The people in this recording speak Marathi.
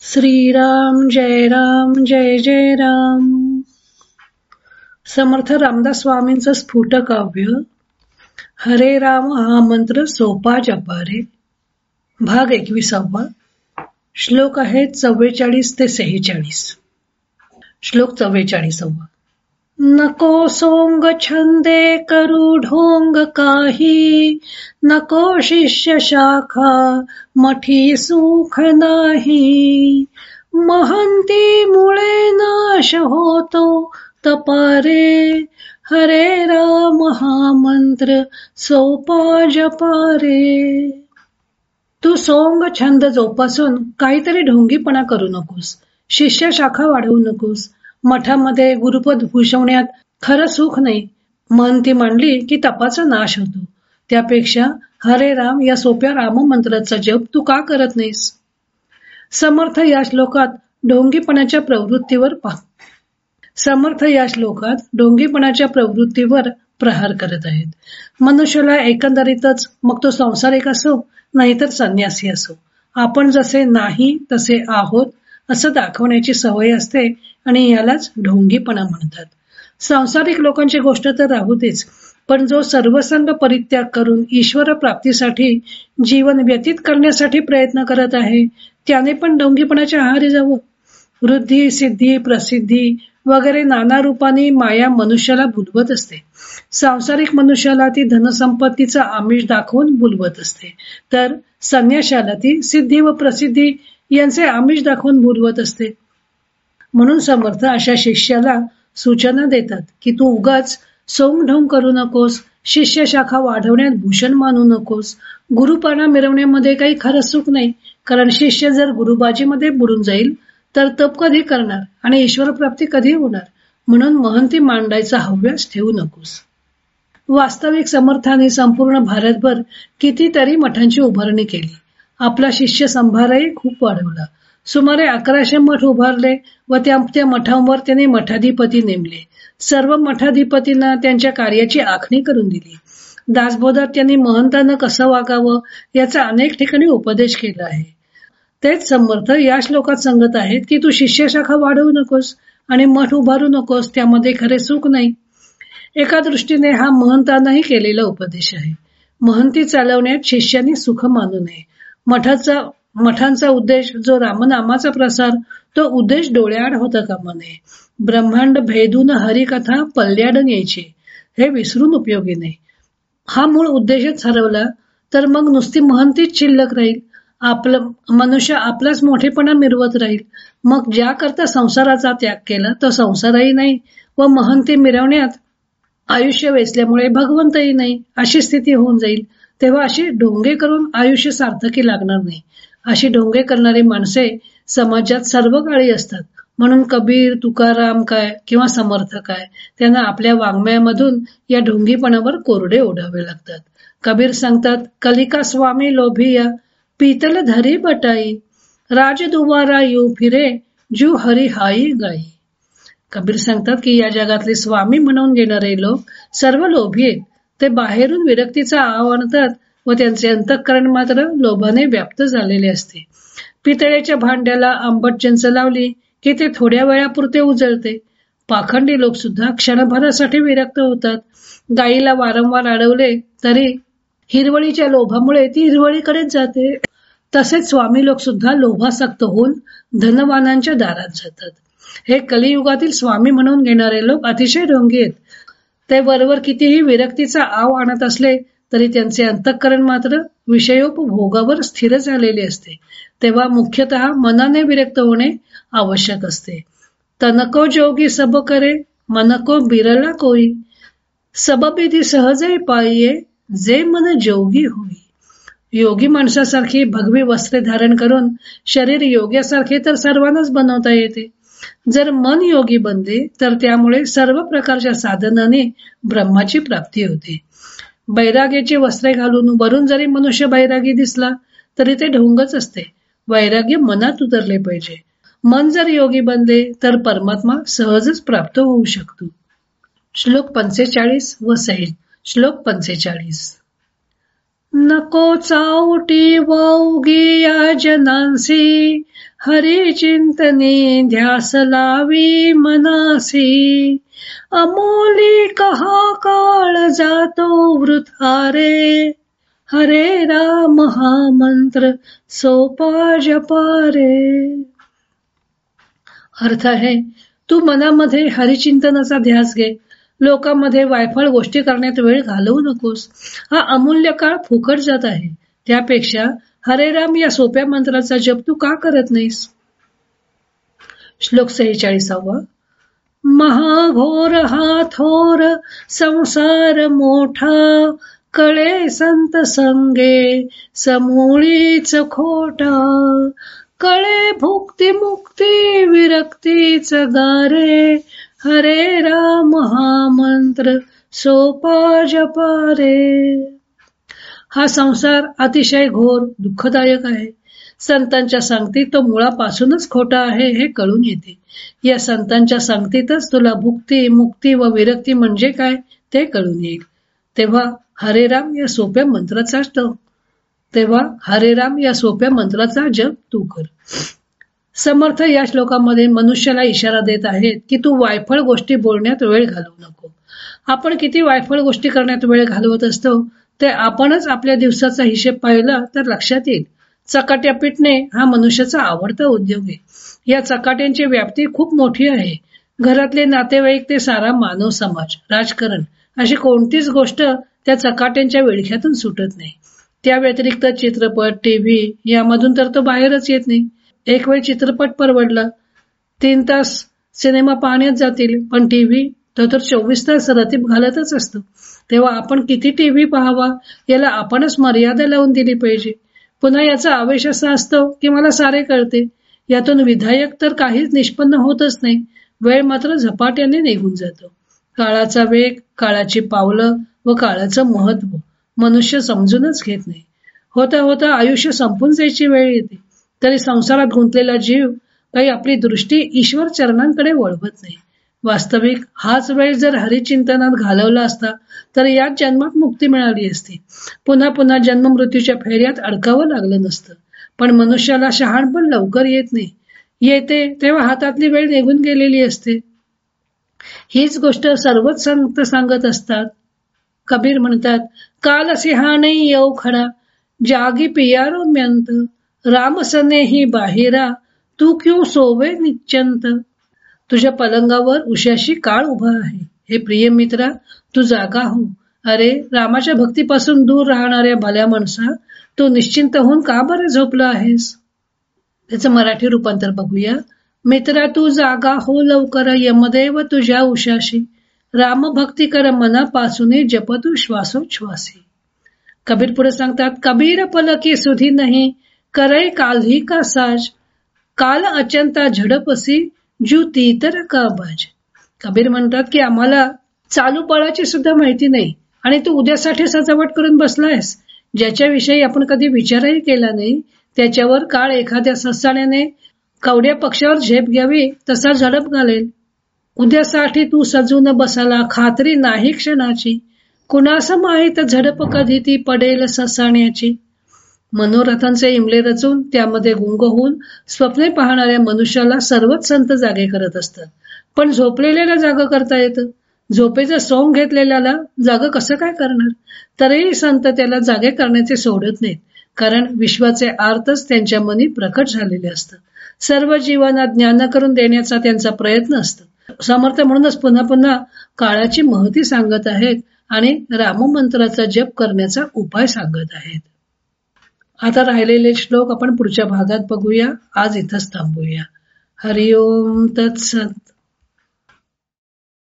श्रीराम जय जय राम. समर्थ रामदास स्वामींचं स्फुटक काव्य हरे राम हा मंत्र सोपा जपा रे. भाग 21. श्लोक आहेत 44 ते 46. श्लोक 44. नको सोंग छंदे करू ढोंग काही, नको शिष्य शाखा मठी सुख नाही. महंती मुळे नाश होतो तपारे, हरे राम हा मंत्र सोपा जपारे. तू सोंग छंद जोपासून काहीतरी ढोंगीपणा करू नकोस, शिष्य शाखा वाढवू नकोस, मठामध्ये गुरुपद भूषवण्यात खरं सुख नाही. महंती मांडली की तपाचा नाश होतो. त्यापेक्षा हरे राम या सोप्या राम मंत्राचा जप तू का करत नाहीस? समर्थ या श्लोकात ढोंगीपणाच्या प्रवृत्तीवर प्रहार करत आहेत. मनुष्याला एकंदरीतच, मग तो संसारिक असो नाहीतर संन्यासी असो, आपण जसे नाही तसे आहोत असं दाखवण्याची सवय असते आणि यालाच ढोंगीपणा म्हणतात. सांसारिक लोकांची गोष्ट तर राहू देच, पण जो सर्वसंग परित्याग करून ईश्वर प्राप्तीसाठी जीवन व्यतीत करण्यासाठी प्रयत्न करत आहे त्याने पण ढोंगीपणाच्या आहारी जावं. वृद्धी, सिद्धी, प्रसिद्धी वगैरे नाना रूपाने माया मनुष्याला भुलवत असते. सांसारिक मनुष्याला ती धनसंपत्तीचा आमिष दाखवून भुलवत असते, तर संन्याशाला ती सिद्धी व प्रसिद्धी यांचे आमिष दाखवून भुलवत असते. म्हणून समर्थ अशा शिष्याला सूचना देतात की तू उगाच सोंगढोंग करू नकोस, शिष्य शाखा वाढवण्यात भूषण मानू नकोस. गुरुपणा मिरवण्यामध्ये काही खरं सुख नाही, कारण शिष्य जर गुरुबाजीमध्ये बुडून जाईल तर तप कधी करणार आणि ईश्वर प्राप्ती कधी होणार? म्हणून महंती मांडायचा हव्यास ठेवू नकोस. वास्तविक समर्थाने संपूर्ण भारतभर कितीतरी मठांची उभारणी केली. आपला शिष्य संभारही खूप वाढवला. सुमारे 1100 मठ उभारले व त्या मठांवर त्याने मठाधिपती नेमले. सर्व मठाधिपतींना त्यांच्या कार्याची आखणी करून दिली. दासबोधात त्यांनी महंतांना कसं वागावं याचा अनेक ठिकाणी उपदेश केला आहे. तेच समर्थ या श्लोकात सांगत आहेत की तू शिष्य शाखा वाढवू नकोस आणि मठ उभारू नकोस, त्यामध्ये खरे सुख नाही. एका दृष्टीने हा महंतांनाही केलेला उपदेश आहे. महंती चालवण्यात शिष्यांनी सुख मानू नये. मठांचा उद्देश जो रामनामाचा प्रसार, तो उद्देश डोळ्याआड होता कामा नये. ब्रह्मांड भेदून हरिकथा पल्ल्याड न्यायची हे विसरून उपयोगी नाही. हा मूळ उद्देशच हरवला तर मग नुसती महंतीच शिल्लक राहील. मनुष्य आपलाच मोठेपणा मिरवत राहील. मग ज्या करता संसाराचा त्याग केला तो संसारही नाही व महंती मिरवण्यात आयुष्य वेचल्यामुळे भगवंतही नाही, अशी स्थिती होऊन जाईल. तेव्हा अशी ढोंगे करून आयुष्य सार्थकी लागणार नाही. अशी ढोंगे करणारी माणसे समाजात सर्व काळी असतात. म्हणून कबीर, तुकाराम काय किंवा समर्थ काय, त्यांना आपल्या वाङ्मयामधून या ढोंगीपणावर कोरडे ओढावे लागतात. कबीर सांगतात, कलिका स्वामी लोभिया पीतल धरी बटाई, राज दुवारा येऊ फिरे जू हरी हाई गाई. कबीर सांगतात की या जगातले स्वामी म्हणून घेणारे लोक सर्व लोभी आहेत. ते बाहेरून विरक्तीचा आव आणतात व त्यांचे अंतःकरण मात्र लोभाने व्याप्त झालेले असते. पितळेच्या भांड्याला आंबट चिंच लावली की ते थोड्या वेळापुरते उजळते. पाखंडी लोक सुद्धा क्षणभरासाठी विरक्त होतात. गाईला वारंवार अडवले तरी हिरवळीच्या लोभामुळे ती हिरवळीकडेच जाते. तसेच स्वामी लोक सुद्धा लोभासक्त होऊन धनवानांच्या दारात जातात. हे कलियुगातील स्वामी म्हणून घेणारे लोक अतिशय ढोंगी आहेत. ते वरवर कितीही विरक्तीचा आव आणत असले तरी त्यांचे अंतःकरण मात्र विषयोपभोगावर स्थिर झालेले असते. तेव्हा मुख्यतः मनाने विरक्त होणे आवश्यक असते. तनको जोगी सब करे, मनको बिरला कोई, सब विधी सहजे पाइये, जे मन जोगी होई. योगी माणसासारखी भगवी वस्त्रे धारण करून शरीर योग्यासारखे तर सर्वांनाच बनवता येते. जर मन योगी बनले तर त्यामुळे सर्व प्रकारच्या साधनाने ब्रह्माची प्राप्ती होते. बैराग्याची वस्त्रे घालून वरून जरी मनुष्य बैरागी दिसला तरी ते ढोंगच असते. वैराग्य मनात उतरले पाहिजे. मन जर योगी बनले तर परमात्मा सहजच प्राप्त होऊ शकतो. श्लोक 45 व 46. श्लोक 45. नको चावटी वौगी या जनांसी, हरी चिंतनी ध्यास लावी मनासी. अमोली कहा काळ जातो वृथा रे, हरे राम हा मंत्र सोपा जपा रे. अर्थ आहे, तू मनामध्ये हरिचिंतनाचा ध्यास घे. लोकांमध्ये वायफळ गोष्टी करण्यात वेळ घालवू नकोस. हा अमूल्य काळ फुकट जात आहे. त्यापेक्षा हरे राम या सोप्या मंत्राचा जप तू का करत नाहीस? श्लोक 46. महाघोर हा थोर संसार मोठा, कळे संत संगे समूळीच खोटा. कळे भुक्ती मुक्ती विरक्तीच गारे, हरे राम हा मंत्र सोपा जपा रे. हा संसार अतिशय घोर दुःखदायक आहे. संतांच्या संगतीत तो मुळापासूनच खोटा आहे हे कळून येते. या संतांच्या संगतीतच तुला भुक्ती मुक्ती व विरक्ती म्हणजे काय ते कळून येईल. तेव्हा हरे राम या सोप्या मंत्राचा जप तू कर. समर्थ या श्लोकामध्ये मनुष्याला इशारा देत आहेत की तू वायफळ गोष्टी बोलण्यात वेळ घालवू नको. आपण किती वायफळ गोष्टी करण्यात वेळ घालवत असतो ते आपणच आपल्या दिवसाचा हिशेब पाहिला तर लक्षात येईल. चकाट्या पिटणे हा मनुष्याचा आवडता उद्योग आहे. या चकाट्यांची व्याप्ती खूप मोठी आहे. घरातले नातेवाईक ते सारा मानव समाज, राजकारण अशी कोणतीच गोष्ट त्या चकाट्यांच्या विळख्यातून सुटत नाही. त्या व्यतिरिक्त चित्रपट, टीव्ही यामधून तर तो बाहेरच येत नाही. एक वेळ चित्रपट परवडला, 3 तास सिनेमा पाहण्यात जातील, पण टीव्ही तो तर 24 तास रतीब घालतच असतो. तेव्हा आपण किती टीव्ही पाहावा याला आपणच मर्यादा लावून दिली पाहिजे. पुन्हा याचा आवेश असा असतो की मला सारे कळते. यातून विधायक तर काहीच निष्पन्न होतच नाही. वेळ मात्र झपाट्याने निघून जातो. काळाचा वेग, काळाची पावलं व काळाचं महत्व मनुष्य समजूनच घेत नाही. होता होता आयुष्य संपून जायची वेळ येते, तरी संसारात गुंतलेला जीव काही आपली दृष्टी ईश्वर चरणांकडे वळवत नाही. वास्तविक हाच वेळ जर हरिचिंतनात घालवला असता तर याच जन्मात मुक्ती मिळाली असती. पुन्हा पुन्हा जन्म मृत्यूच्या फेऱ्यात अडकावं लागलं नसतं. पण मनुष्याला शहाणपण लवकर येत नाही. येते तेव्हा हातातली वेळ निघून गेलेली असते. हीच गोष्ट सर्वच संत सांगत असतात. कबीर म्हणतात, काल सिंहाने येऊ खडा, जागी पियारो म्यंत, राम सने ही बाहिरा, तू क्यों सोवे निश्चंत. तुझ्या पलंगावर उशाशी काळ उभा आहे. हे प्रिय मित्रा, तू जागा हो. अरे रामाच्या भक्तीपासून दूर राहणाऱ्या भल्या माणसा, तू निश्चिंत होऊन का बरं झोपला आहेस? त्याचं मराठी रूपांतर बघूया. मित्रा तू जागा हो लवकर, यमदेव तुझ्या उशाशी, राम भक्ती कर मनापासून, जप तू श्वासोच्छ्वासी. कबीर पुढे सांगतात, कबीर पलकी सुधी नाही, करे काल्ही का साज, काल अचंता झडपसी, जू तीतर का बाज. कबीर म्हणतात की आम्हाला चालू पळाची सुद्धा माहिती नाही आणि तू उद्यासाठी सजावट करून बसलायस. ज्याच्याविषयी आपण कधी विचारही केला नाही त्याच्यावर काळ एखाद्या ससाण्याने कवड्या पक्षावर झेप घ्यावी तसा झडप घालेल. उद्यासाठी तू सजून बसाला खात्री नाही क्षणाची, कुणास माहित झडप कधी ती पडेल ससाण्याची. मनोरथांचे इमले रचून त्यामध्ये गुंग होऊन स्वप्ने पाहणाऱ्या मनुष्याला सर्वच संत जागे करत असतात. पण झोपलेल्याला जाग करता येतं. झोपेचं सोंग घेतलेल्याला जाग कसं काय करणार? तरीही संत त्याला जागे करण्याचे सोडत नाहीत, कारण विश्वाचे आर्तच त्यांच्या मनी प्रकट झालेले असतात. सर्व जीवांना ज्ञान करून देण्याचा त्यांचा प्रयत्न असतो. समर्थ म्हणूनच पुन्हा पुन्हा काळाची महती सांगत आहेत आणि राममंत्राचा जप करण्याचा उपाय सांगत आहेत. आता राहिलेले श्लोक आपण पुढच्या भागात बघूया. आज इथंच थांबूया. हरिओम तत्सत.